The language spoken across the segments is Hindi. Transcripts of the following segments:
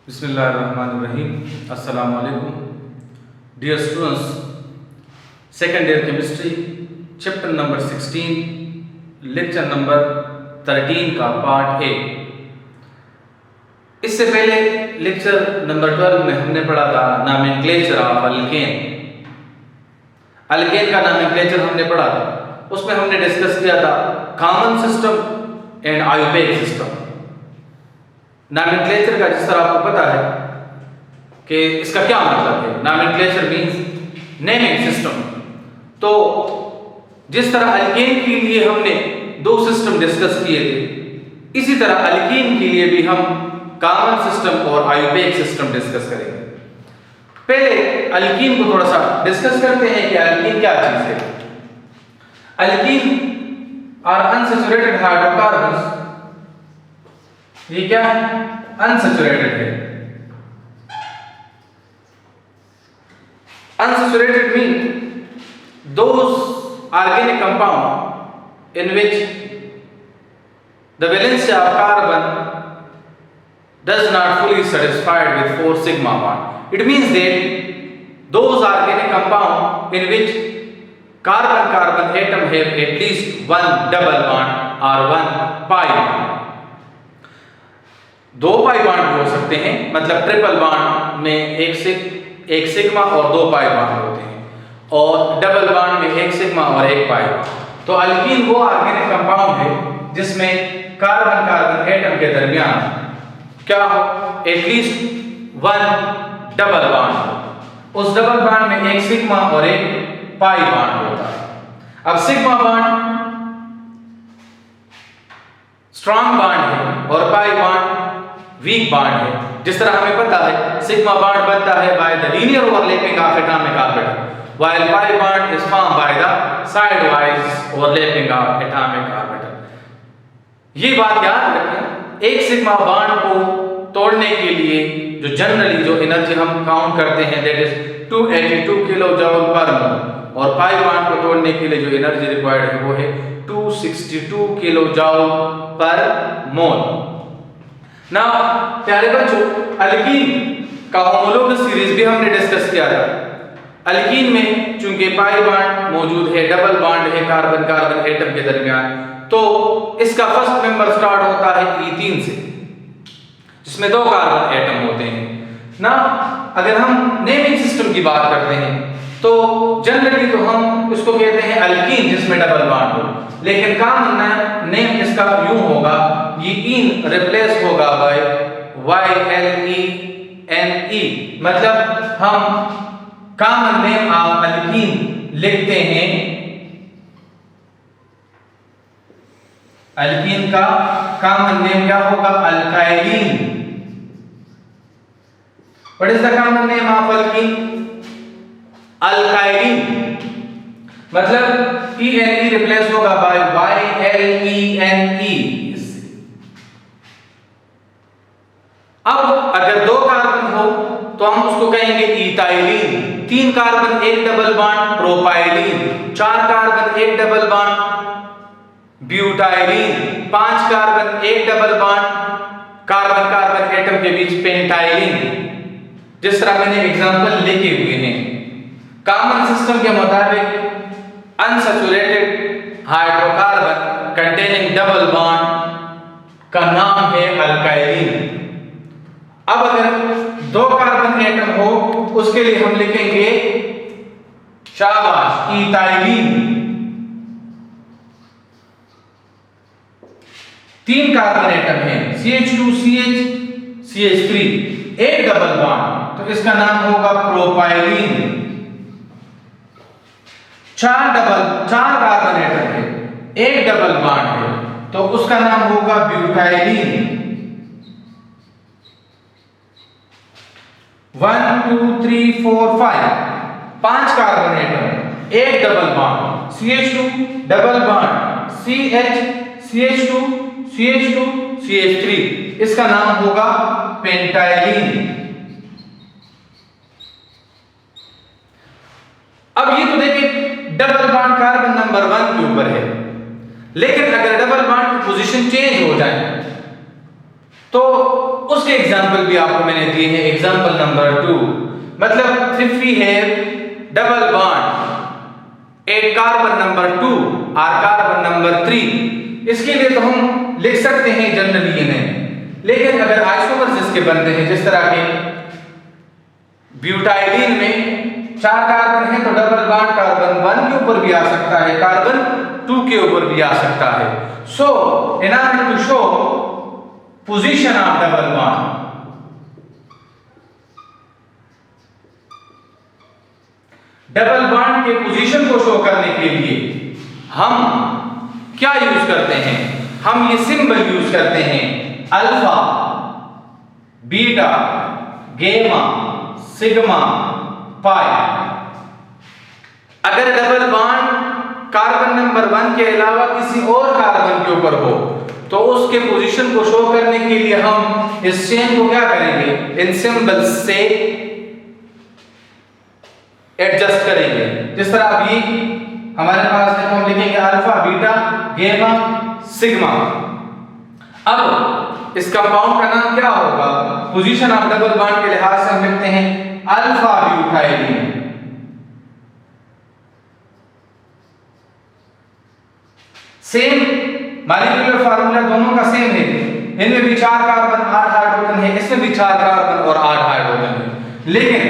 बिस्मिल्लाहिर्रहमानिर्रहीम। अस्सलामु अलैकुम dear students, second year chemistry chapter number 16 lecture number 13 का पार्ट ए। इससे पहले लेक्चर नंबर 12 में हमने पढ़ा था नॉमेनक्लेचर ऑफ अल्केन। अल्केन का नॉमेनक्लेचर हमने पढ़ा था। उसमें हमने डिस्कस किया था common system and IUPAC system. Nomenclature का जिस तरह आपको पता है कि इसका क्या मतलब है, नॉमेनक्लेचर मींस नेमिंग सिस्टम। तो जिस तरह अल्केन के लिए हमने दो सिस्टम डिस्कस किए थे, इसी तरह अल्कीन के लिए भी हम कॉमन सिस्टम और आयोपेक सिस्टम डिस्कस करेंगे। पहले अल्कीन को थोड़ा सा डिस्कस करते हैं कि अल्कीन क्या चीज है। Alkene are unsaturated hydrocarbons. ये क्या है? अनसैचुरेटेड है। Unsaturated mean those organic compound in which the valency of carbon does not fully satisfied with 4 sigma bond. It means that those organic compound in which carbon atom have at least one double bond or one pi bond. दो पाई बॉन्ड भी हो सकते हैं, मतलब ट्रिपल बॉन्ड में एक सिग्मा और दो पाई बॉन्ड होते हैं, और डबल बॉन्ड में एक सिग्मा और एक पाई बॉन्ड। तो अल्कीन वो ऑर्गेनिक कंपाउंड है जिसमें कार्बन एटम के दरमियान क्या हो, एटलीस्ट वन डबल बॉन्ड हो। उस डबल बॉन्ड में एक सिग्मा और एक पाई बॉन्ड होता है। अब सिग्मा बॉन्ड स्ट्रॉन्ग बॉन्ड है और पाई बॉन्ड वीक बॉन्ड है। जिस तरह हमें पता है सिग्मा बॉन्ड बनता है by the linear overlapping of atomic orbital, while pi bond is formed by the sidewise overlapping of atomic orbital. ये बात याद रखें, एक सिग्मा बॉन्ड को तोड़ने के लिए जो जनरली जो एनर्जी हम काउंट करते हैं दैट इज 282 किलो जूल पर मोल, और पाई बॉन्ड को तोड़ने के लिए जो एनर्जी रिक्वायर्ड है वो है 262 किलो जूल पर मोल। ना प्यारे बच्चों, अल्कीन का होमोलोगस सीरीज भी हमने डिस्कस किया था। अल्कीन में चूंकि पाई बॉन्ड मौजूद है, डबल बॉन्ड है कार्बन एटम के दरमियान, तो इसका फर्स्ट मेंबर स्टार्ट होता है E3 से, जिसमें दो कार्बन एटम होते हैं ना। अगर हम नेमिंग सिस्टम की बात करते हैं तो जनरली तो हम इसको कहते हैं अल्कीन जिसमें डबल बॉन्ड हो, लेकिन कॉमन नेम इसका यूं होगा, ये इन रिप्लेस होगा बाय YLENE, मतलब हम कॉमन नेम ऑफ अल्कीन लिखते हैं। अल्कीन का कॉमन नेम क्या होगा? Alkylene. What is the common name of alkene? Alkylene, मतलब ENE रिप्लेस होगा बाय YLENE। अब अगर दो कार्बन हो तो हम उसको कहेंगे इथाइलिन। 3 कार्बन एक डबल बॉन्ड प्रोपाइलिन, 4 कार्बन एक डबल बॉन्ड ब्यूटाइलिन, 5 कार्बन एक डबल बॉन्ड कार्बन एटम के बीच पेंटाइलिन। जिस तरह मैंने एग्जांपल लिखे हुए हैं। कॉमन सिस्टम के मुताबिक unsaturated hydrocarbon containing double bond का नाम है अल्काइलिन। अब अगर दो कार्बन एटम हो उसके लिए हम लिखेंगे शाबाश इथाइलिन। 3 कार्बन एटम है CH2CH3, एक डबल बॉन्ड, तो इसका नाम होगा प्रोपाइलिन। 4 कार्बन एटम है, एक डबल बॉन्ड है, तो उसका नाम होगा ब्यूटाइलिन। 1 2 3 4 5 कार्बन एटम, एक double bond, CH2 double bond CH2 CH3, इसका नाम होगा पेंटाइलिन। अब ये तो देखिए डबल बॉन्ड कार्बन नंबर 1 के ऊपर है, लेकिन अगर डबल बॉन्ड की पोजीशन चेंज हो जाए तो उसके एग्जाम्पल भी आपको मैंने दिए हैं। एग्जाम्पल नंबर 2, मतलब if we have double bond at carbon number 2 और carbon number 3, इसके लिए तो हम लिख सकते हैं जनरली इन्हें। लेकिन अगर आइसोमर्स इसके बनते हैं, जिस तरह के ब्यूटाइलिन में 4 कार्बन है, तो डबल बॉन्ड कार्बन 1 के ऊपर भी आ सकता है, कार्बन 2 के ऊपर भी आ सकता है। सो in order to show position of double bond, double bond के पोजीशन को शो करने के लिए हम क्या यूज करते हैं? हम ये सिंबल यूज करते हैं, अल्फा, बीटा, गेमा, सिग्मा, पाई। अगर डबल बॉन्ड कार्बन नंबर 1 के अलावा किसी और कार्बन के ऊपर हो तो उसके पोजीशन को शो करने के लिए हम इस चेन को क्या करेंगे? इन सिंबल्स से एडजस्ट करेंगे। जिस तरह अभी हमारे पास है, हम लिखेंगे अल्फा, बीटा, गेमा, सिग्मा। अब इस कंपाउंड का नाम क्या होगा? पोजीशन ऑफ डबल बॉन्ड के लिहाज से हम लिखते हैं alpha butylene. Same molecular formula दोनों का सेम है। इनमें भी 4 कार्बन 8 हाइड्रोजन है, इसमें भी 4 कार्बन और 8 हाइड्रोजन है। लेकिन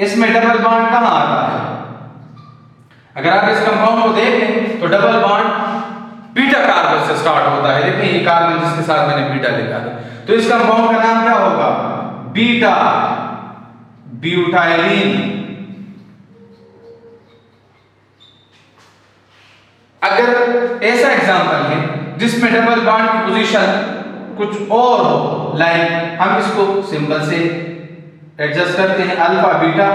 इसमें डबल बॉन्ड कहां आता है? अगर आप इस कंपाउंड को देखें तो डबल बॉन्ड बीटा कार्बन से स्टार्ट होता है। देखिए ये कार्बन जिसके साथ मैंने बीटा लिखा है, तो इस कंपाउंड का नाम क्या होगा? Beta butylene. अगर ऐसा एग्जांपल है जिसमें डबल बॉन्ड की पोजीशन कुछ और हो, लाइक हम इसको सिंबल से एडजस्ट करते हैं, alpha, beta,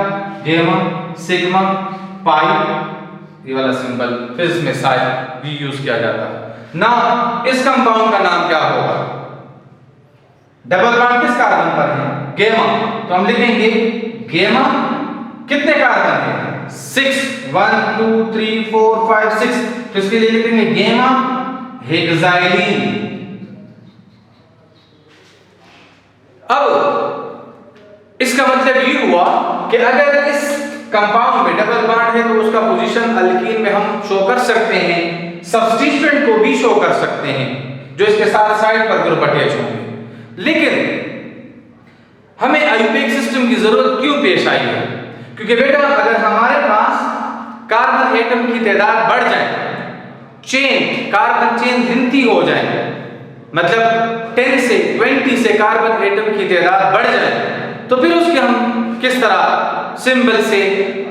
gamma, sigma, pi, ये वाला सिंबल फिजिक्स में शायद भी यूज किया जाता है ना। इस कंपाउंड का नाम क्या होगा? डबल बॉन्ड किस कार्बन पर है? गेमा। तो हम लिखेंगे गेमा, कितने कार्बन है? 6, 1 2 3 4 5 6। तो इसके लिए लिखेंगे गेमा हेक्साइलिन। अब इसका मतलब ये हुआ कि अगर इस कंपाउंड में डबल बॉन्ड है तो उसका पोजीशन अल्कीन में हम शो कर सकते हैं, सब्स्टिट्यूएंट को भी शो कर सकते हैं जो इसके साथ साइड पर ग्रुप अटैच होंगे। लेकिन हमें आईयूपीएक सिस्टम की जरूरत क्यों पेश आई है? क्योंकि बेटा अगर हमारे पास कार्बन एटम की तादाद बढ़ जाए, चेन कार्बन चेन गिनती हो जाए, मतलब 10 से 20 से कार्बन एटम की तादाद बढ़ जाए, तो फिर उसके हम किस तरह सिंबल से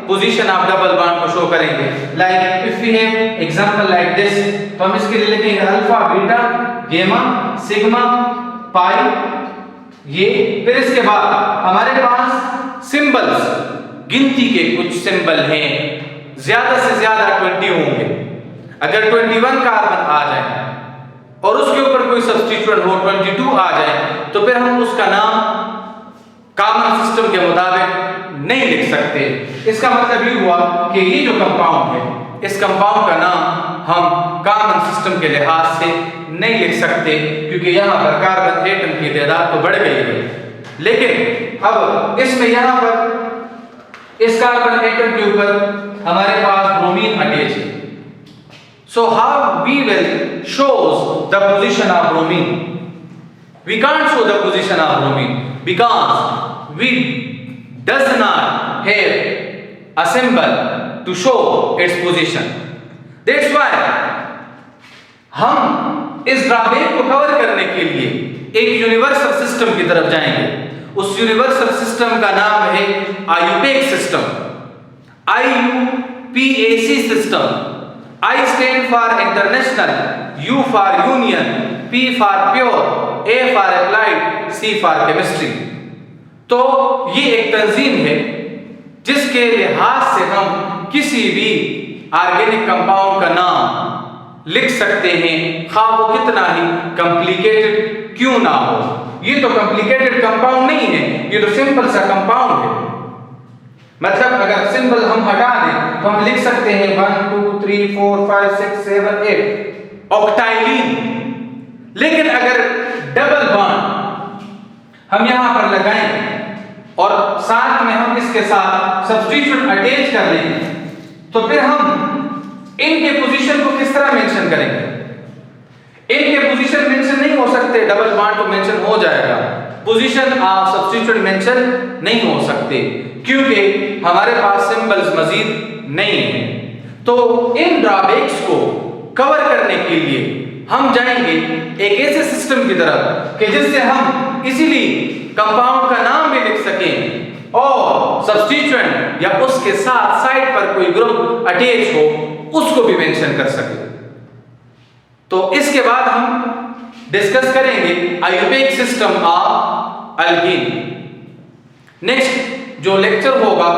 पोजीशन ऑफ डबल बॉन्ड को शो करेंगे? Like if we have example like this, तो हम इसके लिए लिखेंगे alpha, beta, gamma, sigma, pi. ये फिर इसके बाद हमारे पास सिंबल्स गिनती के कुछ सिंबल हैं, ज्यादा से ज्यादा 20 होंगे। अगर 21 कार्बन आ जाए और उसके ऊपर कोई सब्स्टिट्यूएंट हो 22 आ जाए, तो फिर हम उसका नाम कॉमन सिस्टम के मुताबिक नहीं लिख सकते। इसका मतलब ये हुआ कि ये जो कंपाउंड है, इस कंपाउंड का नाम हम कॉमन सिस्टम के लिहाज से नहीं लिख सकते, क्योंकि यहाँ पर कार्बन एटम की तादाद तो बढ़ गई है। लेकिन अब इसमें यहाँ पर इस कार्बन एटम के ऊपर हमारे पास ब्रोमीन अटैच है। So how we will shows the position of bromine? We can't show the position of bromine because we does not have a symbol to show its position. That's why हम इस ड्रॉबैक को कवर करने के लिए एक यूनिवर्सल सिस्टम की तरफ जाएंगे। उस यूनिवर्सल सिस्टम का नाम है IUPAC system, IUPAC system. I stand for international, U for union, P for pure, A for applied, C for chemistry। तो ये एक तंजीम है जिसके लिहाज से हम किसी भी ऑर्गेनिक कंपाउंड का नाम लिख सकते हैं, ख़ास वो कितना ही कॉम्प्लिकेटेड क्यों ना हो। ये तो कॉम्प्लिकेटेड कंपाउंड नहीं है, ये तो सिंपल सा कंपाउंड है। मतलब अगर सिंबल हम हटा दें तो हम लिख सकते हैं 1 2 3 4 5 6 7 8 ऑक्टाइलिन। लेकिन अगर डबल बॉन्ड हम यहां पर लगाएंगे और साथ में हम इसके साथ सब्स्टिट्यूट अटैच कर लेंगे, तो फिर हम इनके पोजीशन को किस तरह मेंशन करेंगे? इनके पोजीशन मेंशन नहीं हो सकते, डबल बॉन्ड तो मेंशन हो जाएगा, पोजीशन आप सब्स्टिट्यूट मेंशन नहीं हो सकते क्योंकि हमारे पास सिंबल्स मजीद नहीं है। तो इन ड्रॉबैक्स को कवर करने के लिए हम जाएंगे एक ऐसे सिस्टम की तरफ कि जिससे हम इजीली कंपाउंड का नाम भी लिख सकें और सब्स्टिट्यूएंट या उसके साथ साइड पर कोई ग्रुप अटैच हो उसको भी मेंशन कर सकें। तो इसके बाद हम डिस्कस करेंगे आयोपेक सिस्टम ऑफ एल्कीन। नेक्स्ट जो लेक्चर होगा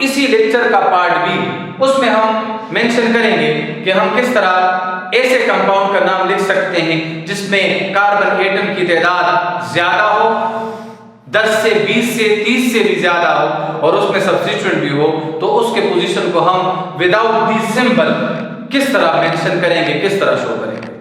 इसी लेक्चर का पार्ट बी, उसमें हम मेंशन करेंगे कि हम किस तरह ऐसे कंपाउंड का नाम लिख सकते हैं जिसमें कार्बन एटम की तादाद ज्यादा हो, 10 से 20 से 30 से भी ज्यादा हो और उसमें सब्स्टिट्यूएंट भी हो, तो उसके पोजीशन को हम विदाउट दी सिंबल किस तरह मेंशन करेंगे, किस तरह शो करेंगे।